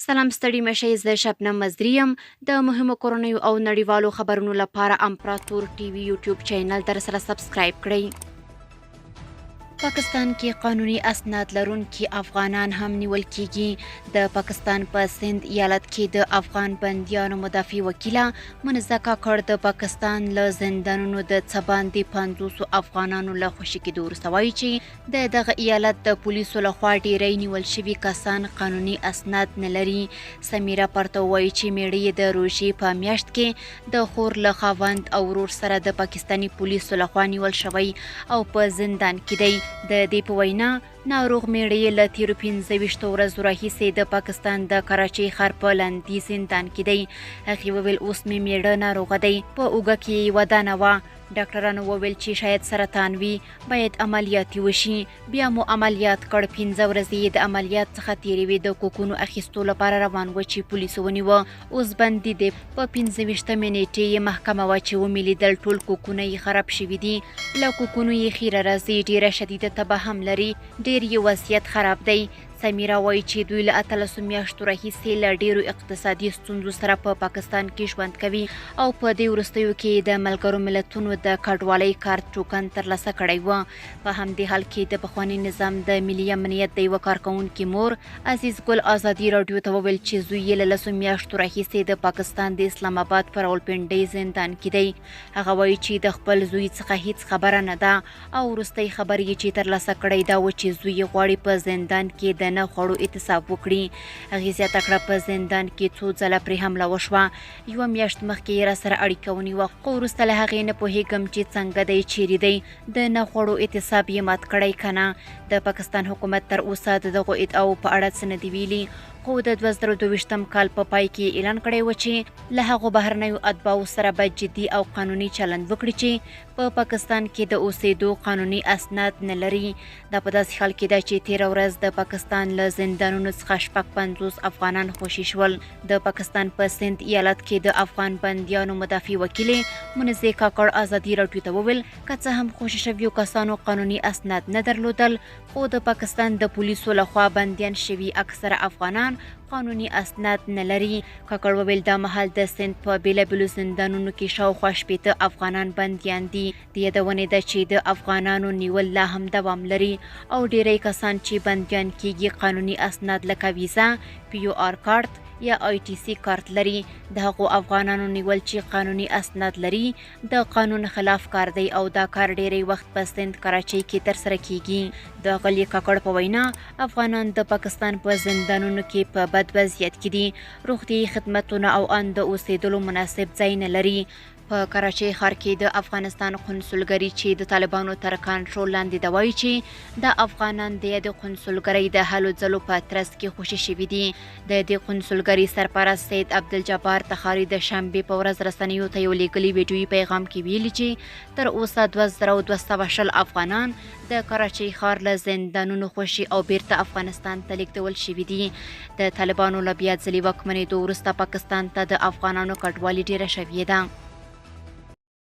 سلام ستړي مشئ زه شبنم مزدري یم د مهمو کورنیو او نړیوالو خبرونو لپاره امپراتور ټي وي یوټیوب چینل در سره سبسکرایب کړئ. پاکستان کې قانوني اسناد لرونکي افغانان هم نیول کیږي. د پاکستان په سند ایالت کې د افغان بندیانو مدافع وکیله منزه کاکړ د پاکستان له زندانونو د څه باندې 500 افغانانو له خوشي کېدو وروسته وایي چې د دغه ایالت د پولیسو لخوا ډیری نیول شوي کسان قانوني اسناد نه لري. سمیرا پرته وایي چې میړه د روژې په میاشت کې د خور له خاوند او ورور سره د پاکستاني پولیسو لخوا نیول شوی او په زندان کې دی. د دې په وینا ناروغ میړه له تیرو 15 ورځو راهیسې د پاکستان د کراچۍ ښار په لاندې زندان کې دی. هغې وویل اوس مې میړه ناروغه دی، په اوږه کې یې ودانه وه. ډاکټرانو وویل چې شاید سرطان وي، باید عملیات وشي. بیا مو عملیات کړ. 15 ورځې یې د عملیات څخه تیرې وې. د کوکونو اخیستو لپاره روان و چې پولیسو ونیوه. اوس بندي دی. په 15 نیټې یې محکمه وه چې ومې لیدل ټول کوکونه یې خراب شوي دي. له کوکونو یې خیره راځي. ډیره شدیده تبه هم لري. ډیر یې وضعیت خراب دی. سمیرا وایي چې دوی له 18 میاشتو راهیسې له ډیرو اقتصادي ستونزو سره په پاکستان کې ژوند کوي او په دې وروستیو کې د ملګرو ملتونو د کډوالۍ کارت ټوکن ترلاسه کړی و. په همدې حال کې د پخواني نظام د ملي امنیت د یوه کارکوونکي مور عزیز ګل ازادي راډیو ته وویل چې زوی یې له 10 میاشتو راهیسې د پاکستان د اسلام آباد په راولپنډۍ زندان کې دی. هغه وایي چې د خپل زوی څخه هیڅ خبره نه ده او وروستی خبر یې چې ترلاسه کړی دا و چې زوی یې غواړي په زندان کې د نه خوړو اعتصاب وکړي. هغې زیاته کړه په زندان کې څو ځله پرې حمله وشوه. یوه میاشت مخکې یې راسره اړیکه ونیوه، خو وروسته له هغې نه پوهېږم چې څنګه دی، چیرې دی. د نه خوړو اعتصاب یې مات کړی که نه. د پاکستان حکومت تر اوسه د دغو ادعاو په اړه څه نه دي ویلي، خو د 2022 کال په پای کې اعلان کړی و چې له هغو بهرنیو اتباعو سره به جدي او قانوني چلند وکړي چې په پاکستان کې د اوسېدو قانوني اسناد نه لري. دا په داسې حال کې ده چې تېره ورځ د پاکستان له زندانونو څخه 50 افغانان خوشي شول. د پاکستان په سند ایالت کې د افغان بندیانو مدافع وکیلې منزه کاکړ ازادي راډیو ته وویل که څه هم خوشي شویو کسانو قانوني اسناد نه درلودل، خو د پاکستان د پولیسو لخوا بندیان شوي اکثره افغانان قانوني اسناد نه لري. کاکړ وویل دا مهال د سند په بیلابیلو زندانونو کې شاوخوا 80 افغانان بندیان دي. د یادونې ده چې د افغانانو نیول لا هم دوام لري او ډیری کسان چې بندیان کیږي قانوني اسناد لکه ویزا، PUR کارت یا ITC کارت لري. د هغو افغانانو نیول چې قانوني اسناد لري د قانون خلاف کار دی او دا کار ډیری وخت په سند کراچۍ کې ترسره کیږي. د غلي کاکړ په وینا افغانان د پاکستان په زندانونو کې په بد وضعیت کې دي. روغتیايي خدمتونه او ان د اوسېدلو مناسب ځای نه لري. په کراچۍ ښار کې د افغانستان قونسلګري چې د طالبانو تر کنټرول لاندې ده وایي چې د افغانان د یادې قونسلګرۍ د هلو ځلو په ترڅ کې خوشي شوي دي. د دې قونسلګرۍ سرپرست سید عبدالجبار تخاري د شنبې په ورځ رسنیو ته یو لیکلي ویډیویي پیغام کې ویلي چې تر اوسه 2220 افغانان د کراچۍ ښار له زندانونو خوشي او بیرته افغانستان ته لیږدول شوي دي. د طالبانو له بیا ځلې واکمنېدو وروسته پاکستان ته د افغانانو کډوالي ډیره شوې ده.